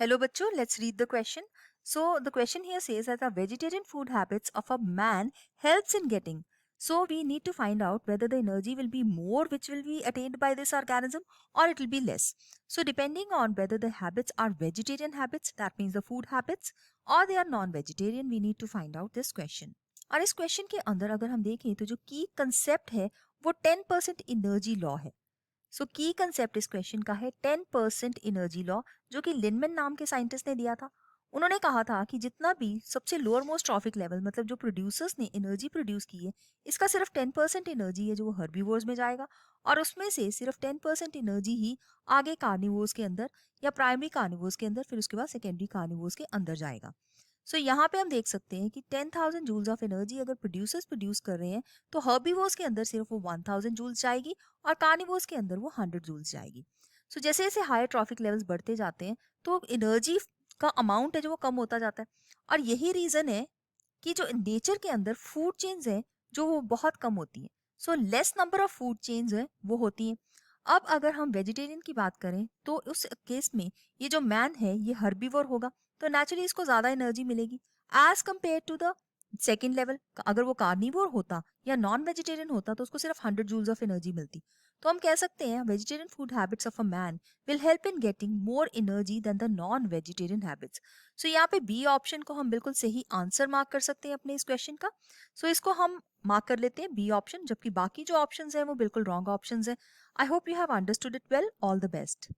Hello, bachcho. Let's read the question. So the question here says that the vegetarian food habits of a man helps in getting. So we need to find out whether the energy will be more which will be attained by this organism or it will be less. So depending on whether the habits are vegetarian habits, that means the food habits, or they are non-vegetarian, we need to find out this question. और इस question के अंदर अगर हम देखें तो जो की कंसेप्ट है वो 10% एनर्जी लॉ है. सो की कंसेप्ट इस क्वेश्चन का है 10% एनर्जी लॉ, जो कि लिनमैन नाम के साइंटिस्ट ने दिया था. उन्होंने कहा था कि जितना भी सबसे लोअर मोस्ट ट्रॉफिक लेवल, मतलब जो प्रोड्यूसर्स ने एनर्जी प्रोड्यूस की है, इसका सिर्फ 10% एनर्जी है जो वो हर्बीवोर्स में जाएगा, और उसमें से सिर्फ 10% एनर्जी ही आगे कार्निवोर्स के अंदर या प्राइमरी कार्निवोर्स के अंदर, फिर उसके बाद सेकेंडरी कार्निवोर्स के अंदर जाएगा. सो यहाँ पे हम देख सकते हैं कि 10,000 जूल्स ऑफ एनर्जी अगर प्रोड्यूसर्स प्रोड्यूस कर रहे हैं तो हर्बीवोर्स के अंदर सिर्फ वो 1,000 जूल्स जाएगी और कार्निवोर्स के अंदर वो 100 जूल्स जाएगी. सो जैसे जैसे हायर ट्रॉफिक लेवल्स बढ़ते जाते हैं तो एनर्जी का अमाउंट है जो वो कम होता जाता है. और यही रीजन है कि जो नेचर के अंदर फूड चेन्स है जो वो बहुत कम होती है. So less number of food chains है वो होती हैं. अब अगर हम वेजिटेरियन की बात करें तो उस केस में ये जो मैन है ये हर्बीवर होगा, तो नेचुरली इसको ज्यादा एनर्जी मिलेगी as compare to the second level. अगर वो कार्निवोर होता या नॉन वेजिटेरियन होता तो उसको सिर्फ 100 जूल्स ऑफ एनर्जी मिलती. तो हम कह सकते हैं vegetarian food habits of a man will help in getting more energy than the non vegetarian habits. So यहाँ पे बी ऑप्शन को हम बिल्कुल सही आंसर मार्क कर सकते हैं अपने इस क्वेश्चन का. सो इसको हम मार्क कर लेते हैं बी ऑप्शन, जबकि बाकी जो ऑप्शंस हैं वो बिल्कुल रॉन्ग ऑप्शंस हैं. I hope you have understood it well. All the best.